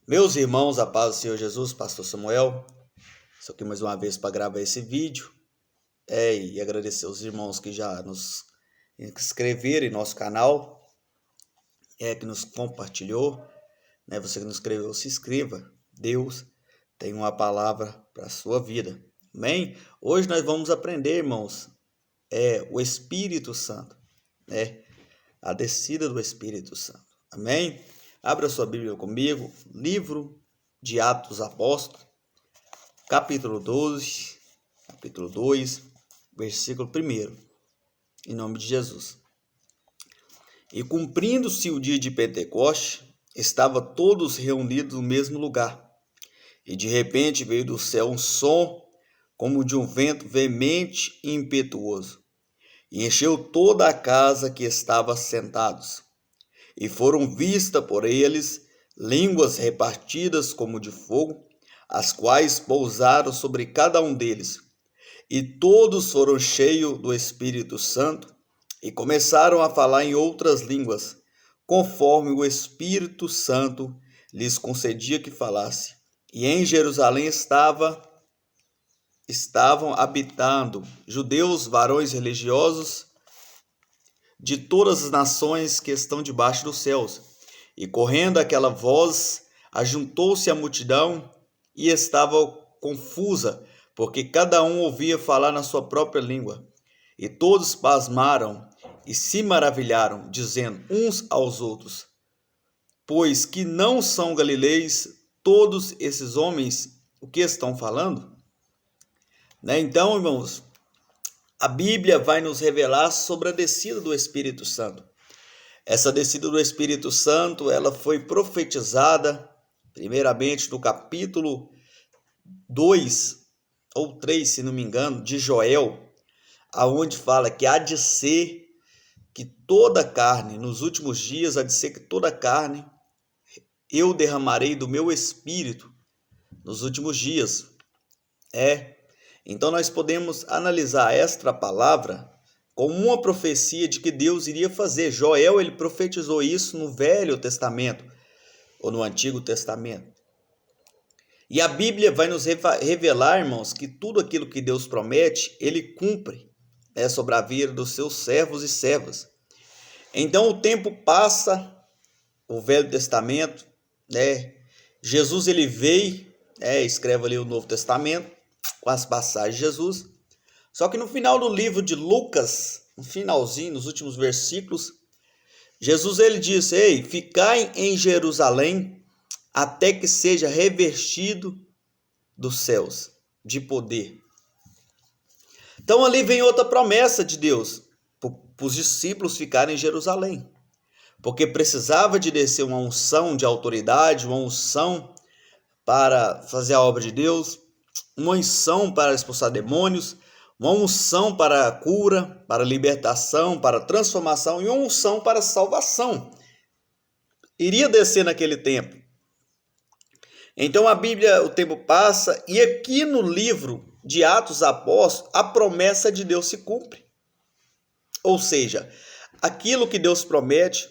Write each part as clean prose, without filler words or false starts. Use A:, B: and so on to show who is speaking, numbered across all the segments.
A: Meus irmãos, a paz do Senhor Jesus, Pastor Samuel, estou aqui mais uma vez para gravar esse vídeo e agradecer aos irmãos que já nos inscreveram em nosso canal, que nos compartilhou, você que nos inscreveu, se inscreva. Deus tem uma palavra para a sua vida, amém? Hoje nós vamos aprender, irmãos, o Espírito Santo, a descida do Espírito Santo, amém? Abra sua Bíblia comigo, livro de Atos Apóstolos, capítulo 2, versículo 1, em nome de Jesus. E cumprindo-se o dia de Pentecoste, estavam todos reunidos no mesmo lugar. E de repente veio do céu um som, como de um vento veemente e impetuoso, e encheu toda a casa que estava sentados. E foram vistas por eles línguas repartidas como de fogo, as quais pousaram sobre cada um deles. E todos foram cheios do Espírito Santo e começaram a falar em outras línguas, conforme o Espírito Santo lhes concedia que falasse. E em Jerusalém estavam habitando judeus, varões religiosos, de todas as nações que estão debaixo dos céus. E correndo aquela voz, ajuntou-se a multidão e estava confusa, porque cada um ouvia falar na sua própria língua. E todos pasmaram e se maravilharam, dizendo uns aos outros: pois que não são galileus todos esses homens o que estão falando? Então, irmãos, a Bíblia vai nos revelar sobre a descida do Espírito Santo. Essa descida do Espírito Santo, ela foi profetizada, primeiramente no capítulo 2 ou 3, se não me engano, de Joel, aonde fala que há de ser que toda carne, nos últimos dias, há de ser que toda carne, eu derramarei do meu Espírito nos últimos dias. Então nós podemos analisar esta palavra como uma profecia de que Deus iria fazer. Joel, ele profetizou isso no Velho Testamento ou no Antigo Testamento. E a Bíblia vai nos revelar, irmãos, que tudo aquilo que Deus promete, ele cumpre sobre a vida dos seus servos e servas. Então o tempo passa, o Velho Testamento, Jesus ele veio, escreve ali o Novo Testamento, com as passagens de Jesus. Só que no final do livro de Lucas, no finalzinho, nos últimos versículos, Jesus ele diz: ei, ficai em Jerusalém até que seja revestido dos céus de poder. Então ali vem outra promessa de Deus para os discípulos ficarem em Jerusalém, porque precisava de descer uma unção de autoridade, uma unção para fazer a obra de Deus, uma unção para expulsar demônios, uma unção para a cura, para a libertação, para a transformação e uma unção para a salvação. Iria descer naquele tempo. Então a Bíblia, o tempo passa e aqui no livro de Atos Apóstolos, a promessa de Deus se cumpre. Ou seja, aquilo que Deus promete,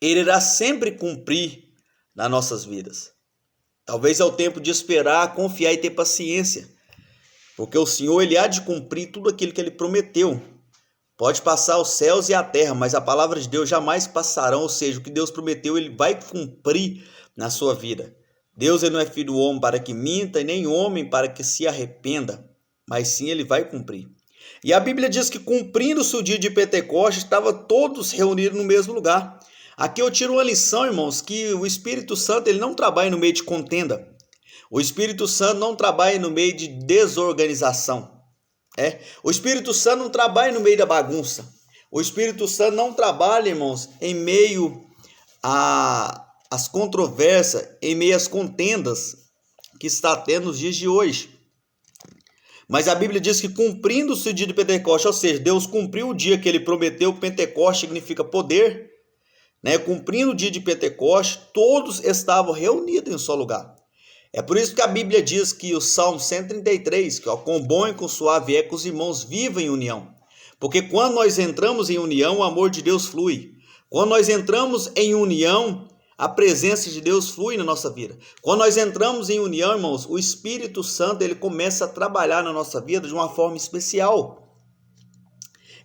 A: Ele irá sempre cumprir nas nossas vidas. Talvez é o tempo de esperar, confiar e ter paciência, porque o Senhor ele há de cumprir tudo aquilo que Ele prometeu. Pode passar os céus e a terra, mas a palavra de Deus jamais passarão, ou seja, o que Deus prometeu Ele vai cumprir na sua vida. Deus ele não é filho do homem para que minta, e nem homem para que se arrependa, mas sim Ele vai cumprir. E a Bíblia diz que cumprindo-se o dia de Pentecostes, estavam todos reunidos no mesmo lugar. Aqui eu tiro uma lição, irmãos, que o Espírito Santo ele não trabalha no meio de contenda. O Espírito Santo não trabalha no meio de desorganização. O Espírito Santo não trabalha no meio da bagunça. O Espírito Santo não trabalha, irmãos, em meio às controvérsias, em meio às contendas que está tendo nos dias de hoje. Mas a Bíblia diz que cumprindo-se o dia de Pentecostes, ou seja, Deus cumpriu o dia que Ele prometeu. Pentecostes significa poder. Cumprindo o dia de Pentecostes, todos estavam reunidos em um só lugar. É por isso que a Bíblia diz que o Salmo 133, que com bom e com suave é que os irmãos vivem em união. Porque quando nós entramos em união, o amor de Deus flui. Quando nós entramos em união, a presença de Deus flui na nossa vida. Quando nós entramos em união, irmãos, o Espírito Santo ele começa a trabalhar na nossa vida de uma forma especial.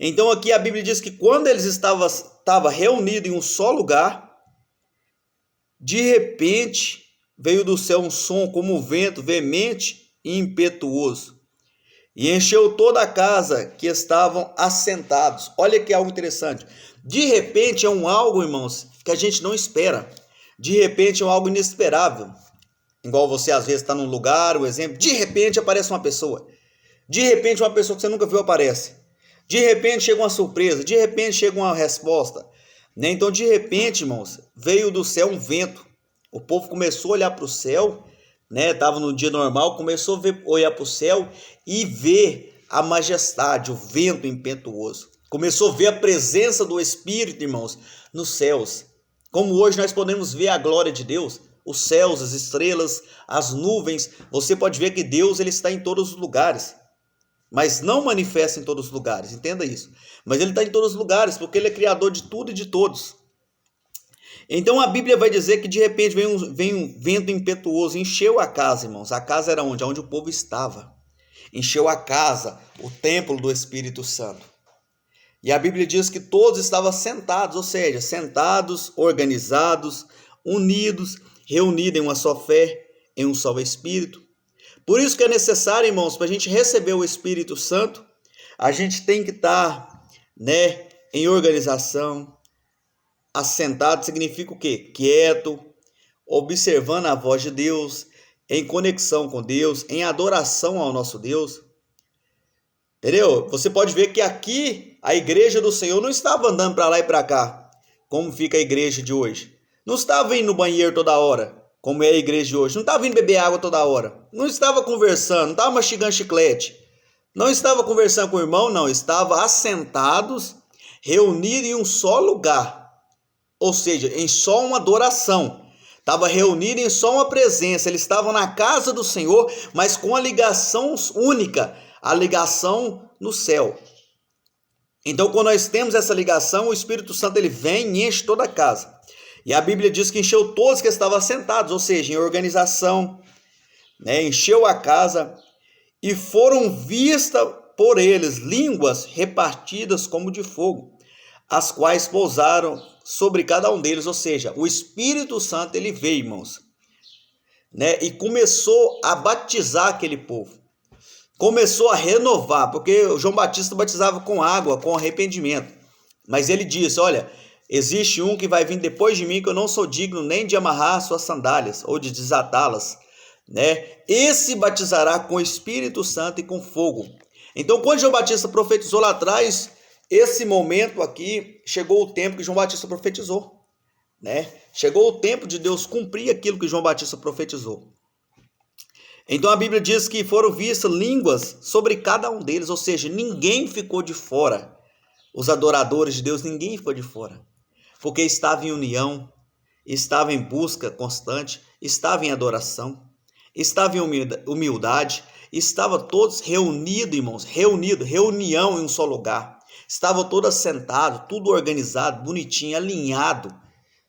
A: Então aqui a Bíblia diz que quando eles estavam reunidos em um só lugar, de repente veio do céu um som como um vento veemente e impetuoso, e encheu toda a casa que estavam assentados. Olha que algo interessante. De repente é um algo, irmãos, que a gente não espera. De repente é um algo inesperável. Igual você às vezes está num lugar, um exemplo, de repente aparece uma pessoa. De repente uma pessoa que você nunca viu aparece. De repente chega uma surpresa, de repente chega uma resposta. Então de repente, irmãos, veio do céu um vento. O povo começou a olhar para o céu, estava no dia normal, começou a olhar para o céu e ver a majestade, o vento impetuoso. Começou a ver a presença do Espírito, irmãos, nos céus. Como hoje nós podemos ver a glória de Deus, os céus, as estrelas, as nuvens. Você pode ver que Deus ele está em todos os lugares, mas não manifesta em todos os lugares, entenda isso. Mas ele está em todos os lugares, porque ele é criador de tudo e de todos. Então a Bíblia vai dizer que de repente vem um vento impetuoso, encheu a casa, irmãos. A casa era onde? Onde o povo estava. Encheu a casa, o templo do Espírito Santo. E a Bíblia diz que todos estavam sentados, ou seja, sentados, organizados, unidos, reunidos em uma só fé, em um só Espírito. Por isso que é necessário, irmãos, para a gente receber o Espírito Santo, a gente tem que estar, em organização. Assentado significa o quê? Quieto, observando a voz de Deus, em conexão com Deus, em adoração ao nosso Deus. Entendeu? Você pode ver que aqui a igreja do Senhor não estava andando para lá e para cá, como fica a igreja de hoje. Não estava indo no banheiro toda hora, como é a igreja de hoje. Não estava indo beber água toda hora. Não estava conversando, não estava mastigando chiclete. Não estava conversando com o irmão, não. Estava assentados, reunidos em um só lugar. Ou seja, em só uma adoração. Estava reunido em só uma presença. Eles estavam na casa do Senhor, mas com a ligação única, a ligação no céu. Então, quando nós temos essa ligação, o Espírito Santo ele vem e enche toda a casa. E a Bíblia diz que encheu todos que estavam sentados, ou seja, em organização, encheu a casa, e foram vistas por eles línguas repartidas como de fogo, as quais pousaram sobre cada um deles. Ou seja, o Espírito Santo ele veio, irmãos, e começou a batizar aquele povo. Começou a renovar, porque o João Batista batizava com água, com arrependimento. Mas ele disse, olha, existe um que vai vir depois de mim, que eu não sou digno nem de amarrar suas sandálias, ou de desatá-las. Esse batizará com o Espírito Santo e com fogo. Então, quando João Batista profetizou lá atrás, esse momento aqui, chegou o tempo que João Batista profetizou. Chegou o tempo de Deus cumprir aquilo que João Batista profetizou. Então a Bíblia diz que foram vistas línguas sobre cada um deles, ou seja, ninguém ficou de fora. Os adoradores de Deus, ninguém ficou de fora, porque estava em união, estava em busca constante, estava em adoração, estava em humildade, estava todos reunidos, irmãos, reunião em um só lugar. Estavam todos sentados, tudo organizado, bonitinho, alinhado.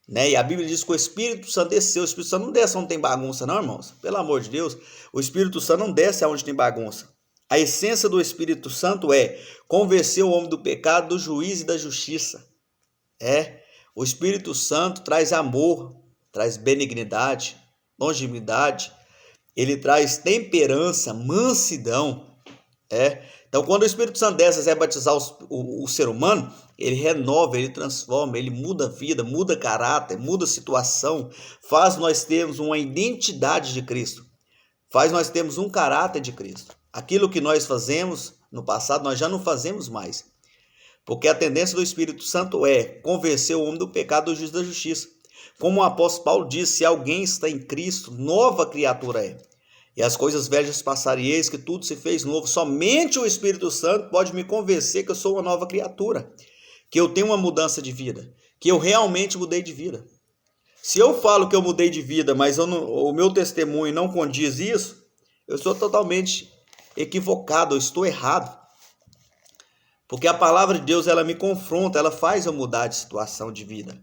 A: E a Bíblia diz que o Espírito Santo desceu. O Espírito Santo não desce onde tem bagunça, não, irmãos. Pelo amor de Deus, o Espírito Santo não desce onde tem bagunça. A essência do Espírito Santo é convencer o homem do pecado, do juízo e da justiça. O Espírito Santo traz amor, traz benignidade, longanimidade. Ele traz temperança, mansidão. Então, quando o Espírito Santo desce é batizar o ser humano, ele renova, ele transforma, ele muda a vida, muda caráter, muda a situação, faz nós termos uma identidade de Cristo, faz nós termos um caráter de Cristo. Aquilo que nós fazemos no passado, nós já não fazemos mais, porque a tendência do Espírito Santo é convencer o homem do pecado, do juízo e da justiça. Como o apóstolo Paulo diz, se alguém está em Cristo, nova criatura é. E as coisas velhas passaram, e eis que tudo se fez novo. Somente o Espírito Santo pode me convencer que eu sou uma nova criatura, que eu tenho uma mudança de vida, que eu realmente mudei de vida. Se eu falo que eu mudei de vida, mas o meu testemunho não condiz isso, eu estou totalmente equivocado, eu estou errado. Porque a palavra de Deus, ela me confronta, ela faz eu mudar de situação de vida.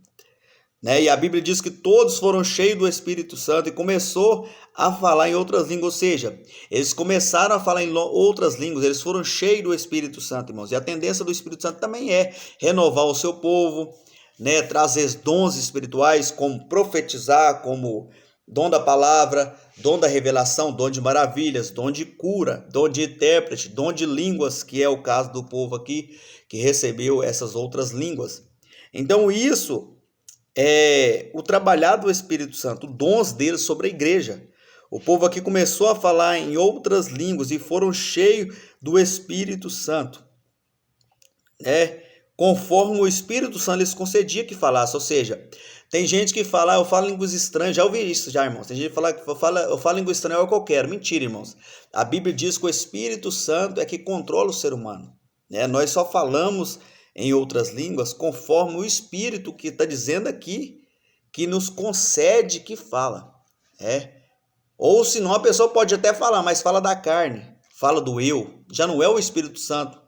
A: né? E a Bíblia diz que todos foram cheios do Espírito Santo e começou a falar em outras línguas, ou seja, eles começaram a falar em outras línguas, eles foram cheios do Espírito Santo, irmãos. E a tendência do Espírito Santo também é renovar o seu povo, né? Trazer dons espirituais, como profetizar, como dom da palavra, dom da revelação, dom de maravilhas, dom de cura, dom de intérprete, dom de línguas, que é o caso do povo aqui, que recebeu essas outras línguas. Então isso é o trabalhar do Espírito Santo, dons dele sobre a igreja. O povo aqui começou a falar em outras línguas e foram cheios do Espírito Santo, né? Conforme o Espírito Santo lhes concedia que falasse. Ou seja, tem gente que fala, eu falo línguas estranhas, já ouvi isso já, irmãos. Tem gente que fala que eu falo língua estranha é o que eu quero. Mentira, irmãos. A Bíblia diz que o Espírito Santo é que controla o ser humano, né? Nós só falamos em outras línguas conforme o Espírito que está dizendo aqui, que nos concede que fala, né? Ou senão a pessoa pode até falar, mas fala da carne, fala do eu, já não é o Espírito Santo,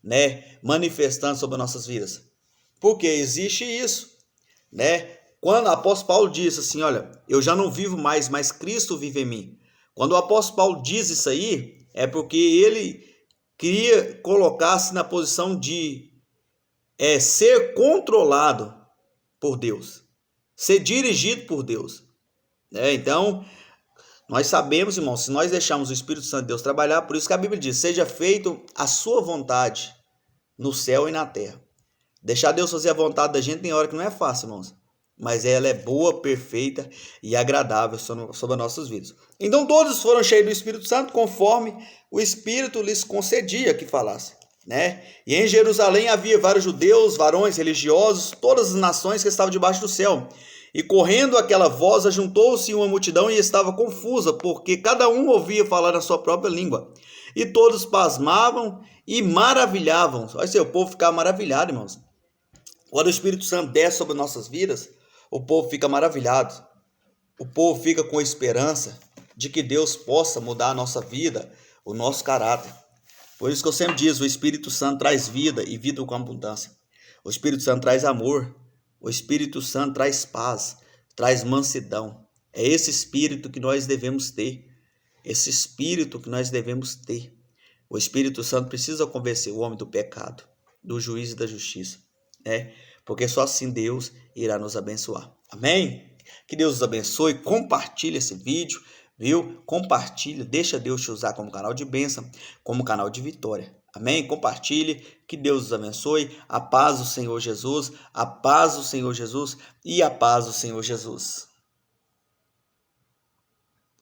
A: né, manifestando sobre as nossas vidas. Porque existe isso, né? Quando o apóstolo Paulo diz assim, olha, eu já não vivo mais, mas Cristo vive em mim. Quando o apóstolo Paulo diz isso aí, é porque ele queria colocar-se na posição de ser controlado por Deus, ser dirigido por Deus, né? Então, nós sabemos, irmãos, se nós deixarmos o Espírito Santo de Deus trabalhar, por isso que a Bíblia diz, seja feito a sua vontade no céu e na terra. Deixar Deus fazer a vontade da gente tem hora que não é fácil, irmãos, mas ela é boa, perfeita e agradável sobre as nossas vidas. Então todos foram cheios do Espírito Santo conforme o Espírito lhes concedia que falasse, né? E em Jerusalém havia vários judeus, varões religiosos, todas as nações que estavam debaixo do céu. E correndo aquela voz, ajuntou-se uma multidão e estava confusa, porque cada um ouvia falar na sua própria língua. E todos pasmavam e maravilhavam. Olha se o povo ficava maravilhado, irmãos. Quando o Espírito Santo desce sobre nossas vidas, o povo fica maravilhado. O povo fica com esperança de que Deus possa mudar a nossa vida, o nosso caráter. Por isso que eu sempre digo, o Espírito Santo traz vida e vida com abundância. O Espírito Santo traz amor. O Espírito Santo traz paz, traz mansidão. É esse Espírito que nós devemos ter. Esse Espírito que nós devemos ter. O Espírito Santo precisa convencer o homem do pecado, do juízo e da justiça, né? Porque só assim Deus irá nos abençoar. Amém? Que Deus os abençoe. Compartilhe esse vídeo, viu? Compartilha, deixa Deus te usar como canal de bênção, como canal de vitória. Amém? Compartilhe, que Deus os abençoe. A paz do Senhor Jesus, a paz do Senhor Jesus e a paz do Senhor Jesus.